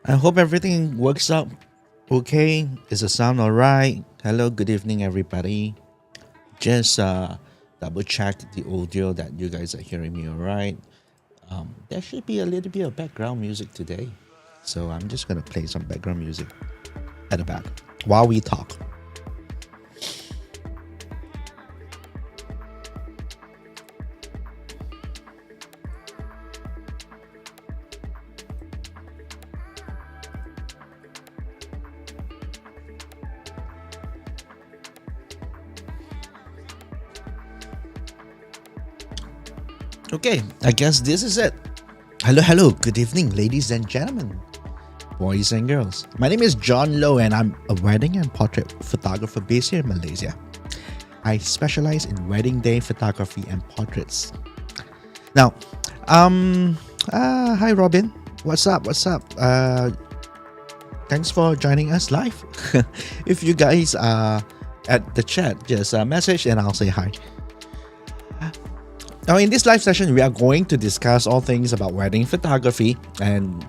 I hope everything works out okay. Is the sound alright? Hello, good evening, everybody. Just double check the audio that you guys are hearing me alright. There should be a little bit of background music today, so I'm just gonna play some background music at the back while we talk. Okay, I guess this is it. Hello, good evening, ladies and gentlemen, boys and girls. My name is Jon Low, and I'm a wedding and portrait photographer based here in Malaysia. I specialize in wedding day photography and portraits. Now, hi Robin, what's up? Thanks for joining us live. If you guys are at the chat, just message and I'll say hi. Now, in this live session, we are going to discuss all things about wedding photography and,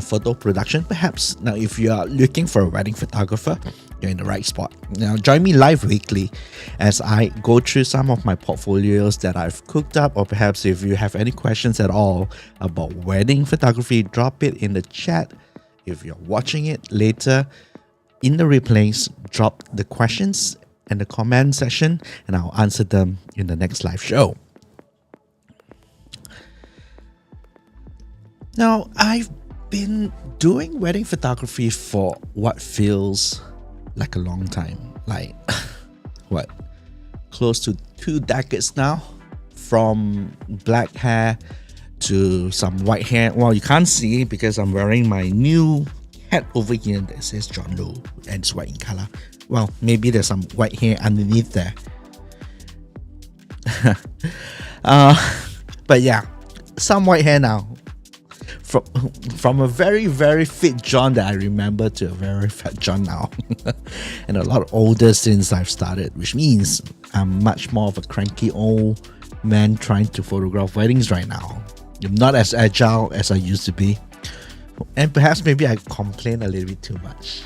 photo production perhaps. Now, if you are looking for a wedding photographer, you're in the right spot. Now, join me live weekly as I go through some of my portfolios that I've cooked up, or perhaps if you have any questions at all about wedding photography, drop it in the chat. If you're watching it later in the replays, drop the questions in the comment section and I'll answer them in the next live show. Now, I've been doing wedding photography for what feels like a long time. Like, close to 2 decades now. From black hair to some white hair. Well, you can't see because I'm wearing my new hat over here that says Jon Low and it's white in color. Well, maybe there's some white hair underneath there. But yeah, some white hair now. From a very, very fit John that I remember to a very fat John now. And a lot older since I've started, which means I'm much more of a cranky old man trying to photograph weddings right now. I'm not as agile as I used to be. And perhaps maybe I complain a little bit too much.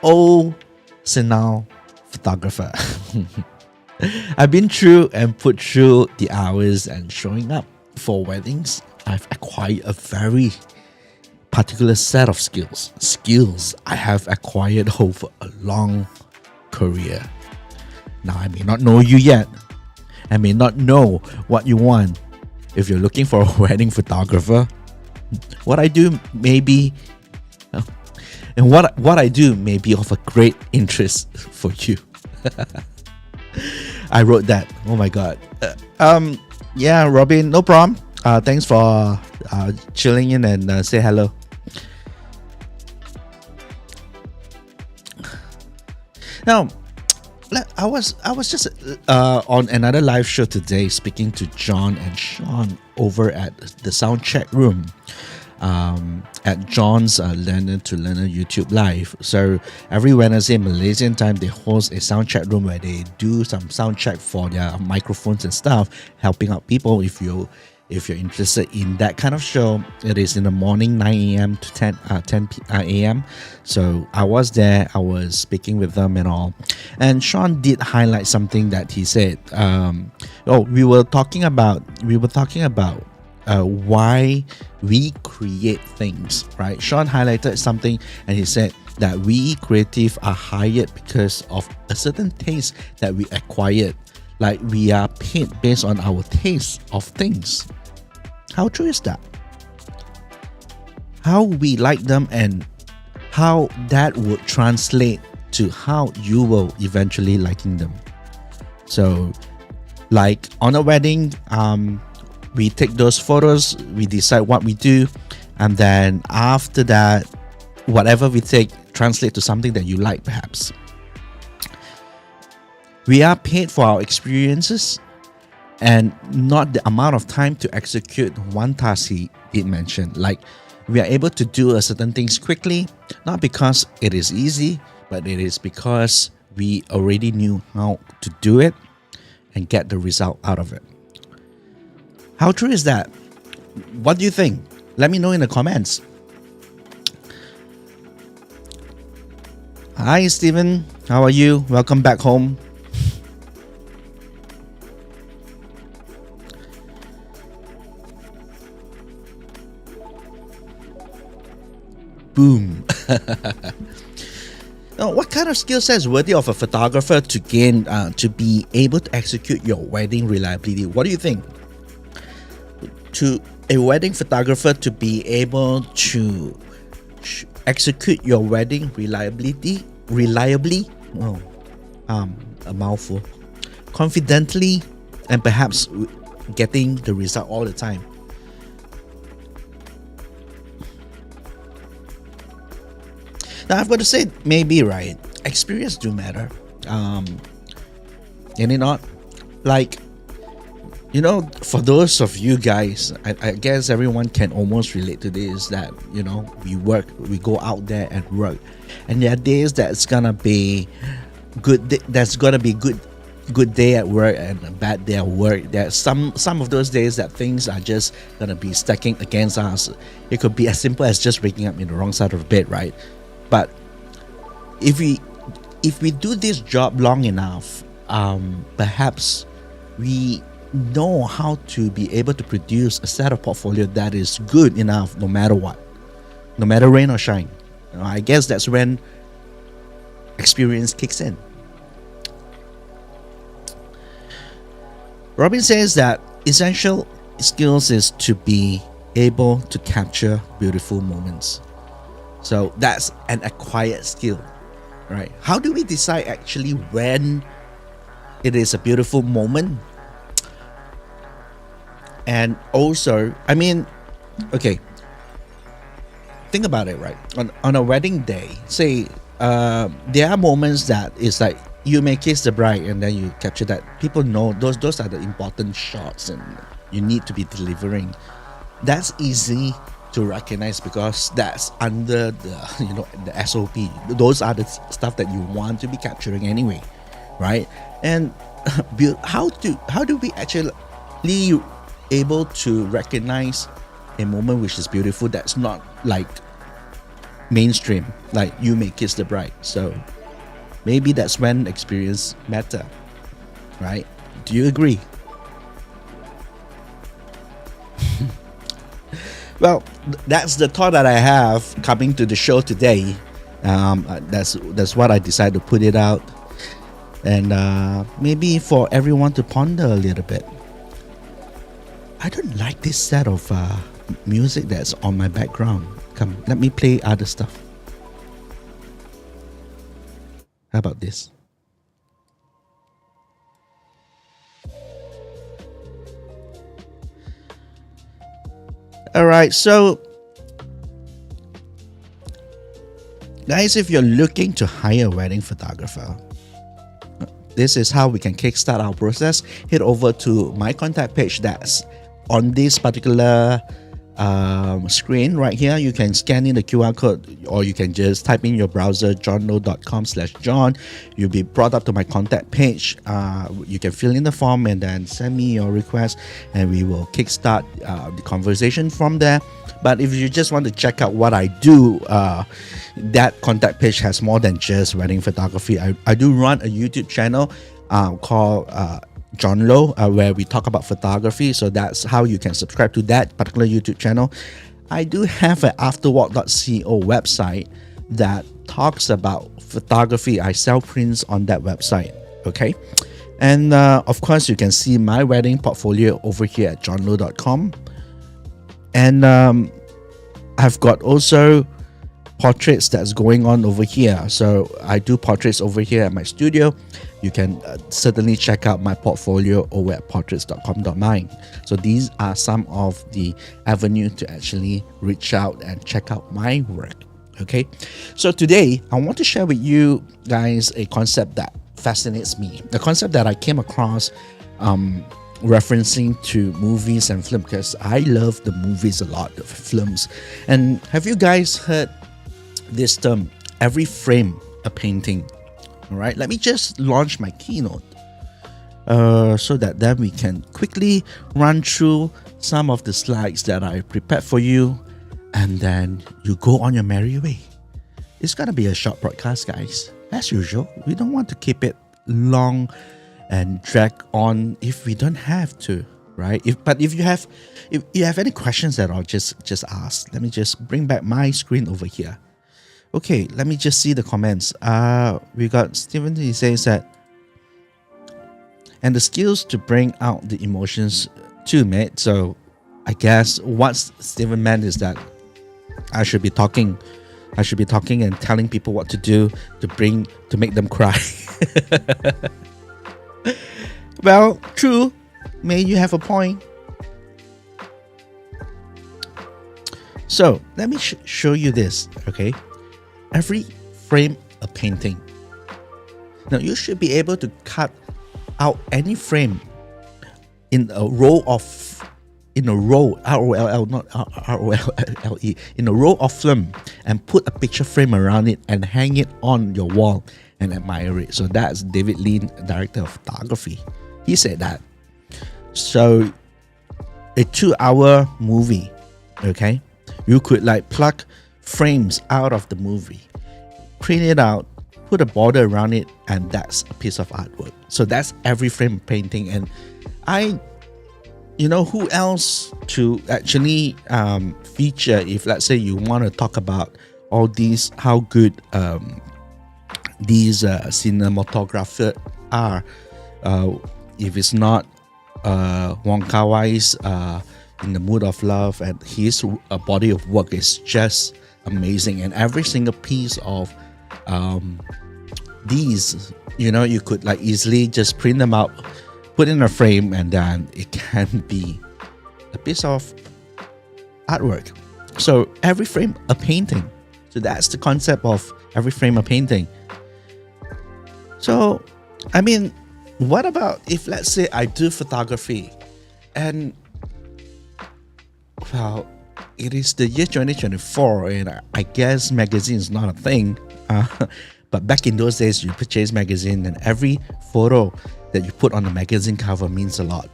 Old senile photographer. I've been through and put through the hours and showing up for weddings. I've acquired a very particular set of skills I have acquired over a long career. Now, I may not know you yet. I may not know what you want. If you're looking for a wedding photographer, what I do may be and what I do may be of a great interest for you. I wrote that. Oh my god. Yeah, Robin, no problem. Thanks for chilling in and say hello. Now, I was just on another live show today speaking to John and Sean over at the sound check room. At John's Learner to Learner YouTube live. So every Wednesday Malaysian time, they host a sound check room where they do some sound check for their microphones and stuff, helping out people. If you're interested in that kind of show, it is in the morning, 9 a.m. to 10 a.m. So I was there, I was speaking with them and all. And Sean did highlight something that he said. We were talking about why we create things, right? Sean highlighted something and he said that we creative are hired because of a certain taste that we acquired. Like we are paid based on our taste of things. How true is that? How we like them and how that would translate to how you will eventually liking them. So like on a wedding, we take those photos, we decide what we do, and then after that, whatever we take translate to something that you like perhaps. We are paid for our experiences and not the amount of time to execute one task he did mention. Like we are able to do a certain things quickly, not because it is easy, but it is because we already knew how to do it and get the result out of it. How true is that? What do you think? Let me know in the comments. Hi, Steven. How are you? Welcome back home. Boom. Now, what kind of skill set is worthy of a photographer to gain to be able to execute your wedding reliably? What do you think? To a wedding photographer to be able to execute your wedding reliably, oh, a mouthful, confidently, and perhaps getting the result all the time. Now I've got to say, maybe right, experience do matter. Can it not? Like, for those of you guys, I guess everyone can almost relate to this. That we go out there and work, and there are days that's gonna be good. That's gonna be good day at work and a bad day at work. There's some of those days that things are just gonna be stacking against us. It could be as simple as just waking up in the wrong side of the bed, right? But if we do this job long enough, perhaps we know how to be able to produce a set of portfolio that is good enough no matter what, no matter rain or shine. I guess that's when experience kicks in. Robin says that essential skills is to be able to capture beautiful moments. So that's an acquired skill, right? How do we decide actually when it is a beautiful moment? And also, okay, think about it, right? On a wedding day, say there are moments that it's like you may kiss the bride and then you capture that. People know those are the important shots and you need to be delivering. That's easy to recognize because that's under the SOP. Those are the stuff that you want to be capturing anyway, right? And how do we actually able to recognize a moment which is beautiful that's not like mainstream, like you may kiss the bride? So maybe that's when experience matter, right? Do you agree? Well, that's the thought that I have coming to the show today. That's what I decided to put it out, and maybe for everyone to ponder a little bit. I don't like this set of music that's on my background. Come, let me play other stuff. How about this? Alright, so guys, if you're looking to hire a wedding photographer, this is how we can kickstart our process. Head over to my contact page that's on this particular screen right here. You can scan in the QR code, or you can just type in your browser jonlow.com/John. You'll be brought up to my contact page. You can fill in the form and then send me your request, and we will kickstart the conversation from there. But if you just want to check out what I do, that contact page has more than just wedding photography. I do run a YouTube channel called Jon Low, where we talk about photography. So that's how you can subscribe to that particular YouTube channel. I do have an afterwalk.co website that talks about photography. I sell prints on that website. Okay. And of course, you can see my wedding portfolio over here at jonlow.com. And I've got also portraits that's going on over here. So I do portraits over here at my studio. You can certainly check out my portfolio over at portraits.com.my. So these are some of the avenues to actually reach out and check out my work. Okay, so today I want to share with you guys a concept that fascinates me, a concept that I came across referencing to movies and film, because I love the movies a lot, the films. And have you guys heard this term, every frame a painting? All right, let me just launch my keynote so that then we can quickly run through some of the slides that I prepared for you, and then you go on your merry way. It's gonna be a short broadcast, guys. As usual, we don't want to keep it long and drag on if we don't have to, right? If you have any questions at all, just ask. Let me just bring back my screen over here. Okay, let me just see the comments. We got Steven. He says that, and the skills to bring out the emotions too, mate. So I guess what Steven meant is that I should be talking and telling people what to do to make them cry. Well, true. May you have a point. So let me show you this, okay? Every frame a painting. Now you should be able to cut out any frame in a row, ROLL, not ROLLE, in a row of film, and put a picture frame around it and hang it on your wall and admire it. So that's David Lean, director of photography. He said that. So a 2-hour movie, okay, you could like pluck frames out of the movie, print it out, put a border around it, and that's a piece of artwork. So that's every frame painting. And who else to actually feature if, let's say, you want to talk about all these, how good these cinematographers are. If it's not Wong Kar-wai's In the Mood of Love, and his body of work is just amazing. And every single piece of these, you could like easily just print them out, put in a frame, and then it can be a piece of artwork. So every frame a painting. So that's the concept of every frame a painting. So I mean, what about if, let's say, I do photography and, well, it is the year 2024 and I guess magazine is not a thing, but back in those days you purchase magazine and every photo that you put on the magazine cover means a lot,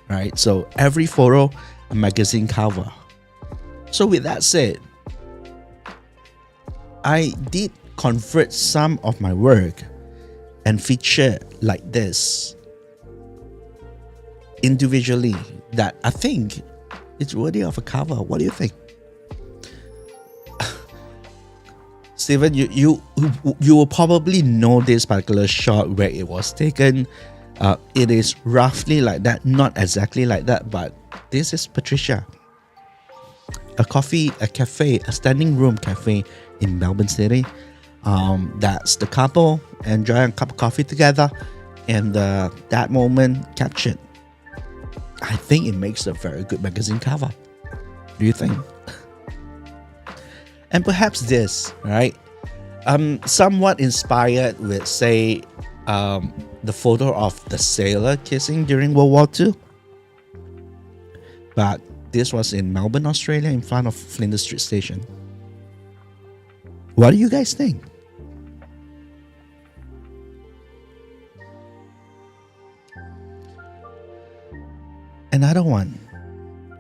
right? So every photo a magazine cover. So with that said, I did convert some of my work and feature like this individually that I think it's worthy of a cover. What do you think? Steven, you will probably know this particular shot where it was taken. It is roughly like that, not exactly like that, but this is Patricia. A cafe, a standing room cafe in Melbourne City. That's the couple enjoying a cup of coffee together, and that moment captured. I think it makes a very good magazine cover. Do you think? And perhaps this, right? Somewhat inspired with, say, the photo of the sailor kissing during World War II. But this was in Melbourne, Australia, in front of Flinders Street Station. What do you guys think? Another one.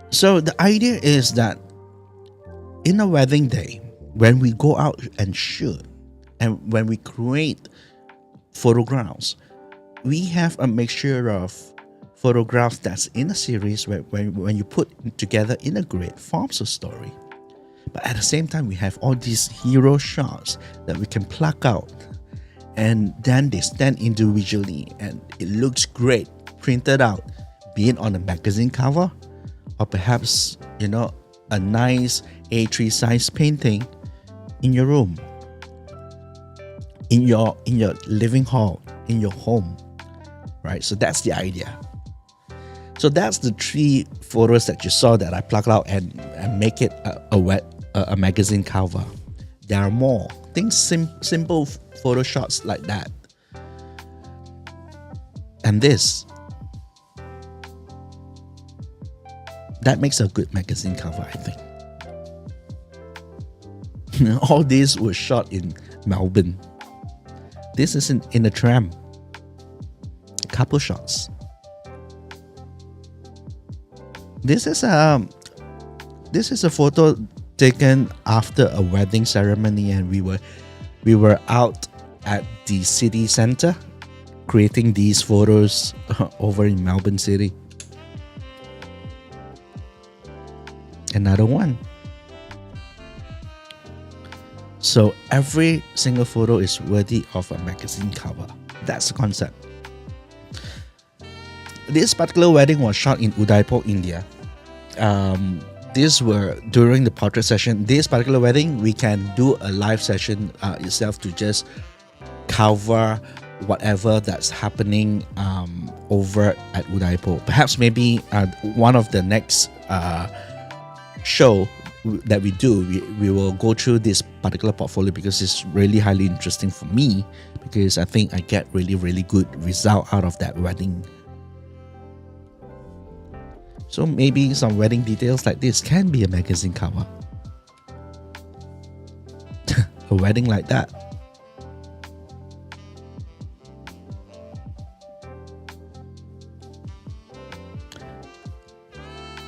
So the idea is that in a wedding day, when we go out and shoot, and when we create photographs, we have a mixture of photographs that's in a series where when you put together in a grid forms a story. But at the same time, we have all these hero shots that we can pluck out, and then they stand individually and it looks great printed out, be it on a magazine cover or perhaps a nice A3 size painting in your room, in your living hall, in your home, right? So that's the idea. So that's the 3 photos that you saw that I plucked out and make it a magazine cover. There are more things, simple photo shots like that, and this that makes a good magazine cover, I think. All these were shot in Melbourne. This is in a tram. A couple shots. This is a photo taken after a wedding ceremony, and we were out at the city center creating these photos over in Melbourne City. Another one. So every single photo is worthy of a magazine cover. That's the concept. This particular wedding was shot in Udaipur, India. These were during the portrait session. This particular wedding, we can do a live session itself to just cover whatever that's happening over at Udaipur. Perhaps maybe one of the next show that we do, we will go through this particular portfolio, because it's really highly interesting for me, because I think I get really good result out of that wedding. So maybe some wedding details like this can be a magazine cover. A wedding like that.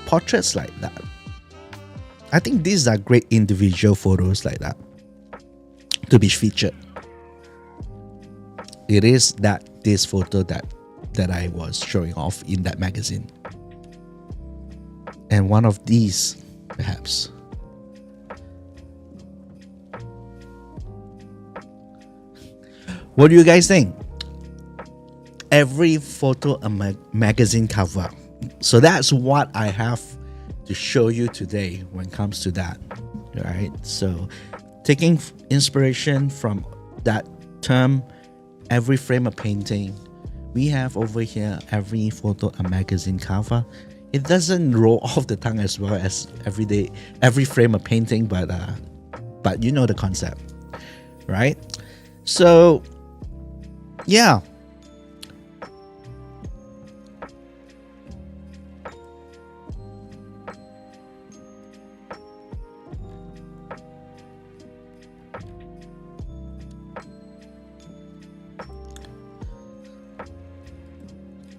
Portraits like that. I think these are great individual photos like that to be featured. It is this photo that I was showing off in that magazine. And one of these, perhaps. What do you guys think? Every photo a magazine cover. So that's what I have to show you today when it comes to that. Right? So taking inspiration from that term, every frame a painting, we have over here every photo a magazine cover. It doesn't roll off the tongue as well as every frame a painting, but you know the concept, right? So yeah.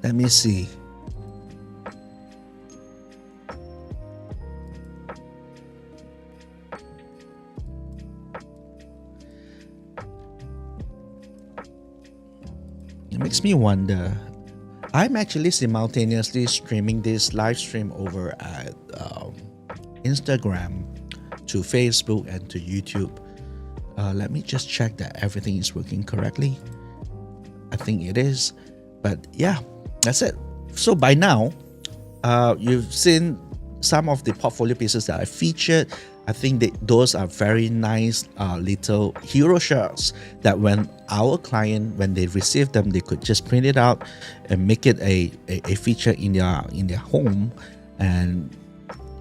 Let me see. It makes me wonder. I'm actually simultaneously streaming this live stream over at Instagram, to Facebook, and to YouTube. Let me just check that everything is working correctly. I think it is. But yeah, that's it. So by now, you've seen some of the portfolio pieces that I featured. I think that those are very nice little hero shots that when our client, when they receive them, they could just print it out and make it a feature in their home, and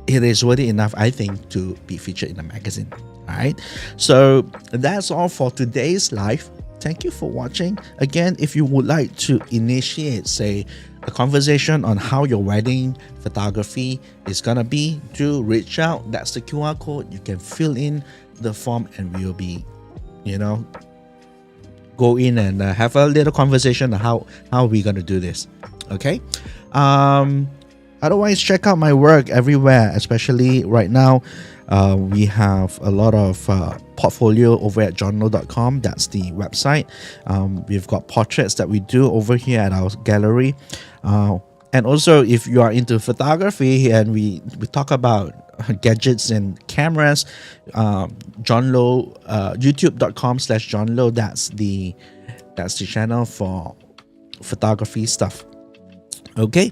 it is worthy enough, I think, to be featured in a magazine. All right, so that's all for today's live. Thank you for watching. Again, if you would like to initiate, say, a conversation on how your wedding photography is gonna be, do reach out. That's the QR code. You can fill in the form and we'll be, go in and have a little conversation on how we're gonna do this. Okay. Otherwise, check out my work everywhere, especially right now. We have a lot of portfolio over at jonlow.com. That's the website. We've got portraits that we do over here at our gallery. And also, if you are into photography and we talk about gadgets and cameras, Jon Low, youtube.com/Jon Low. That's the channel for photography stuff. Okay.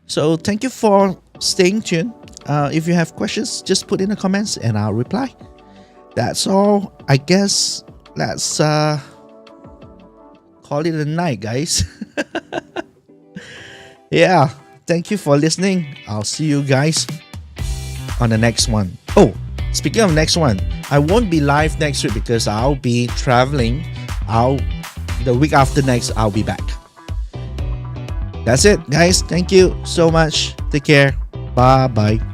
So thank you for staying tuned. If you have questions, just put in the comments and I'll reply. That's all. I guess let's call it a night, guys. Yeah. Thank you for listening. I'll see you guys on the next one. Oh, speaking of next one, I won't be live next week because I'll be traveling. The week after next, I'll be back. That's it, guys. Thank you so much. Take care. Bye bye.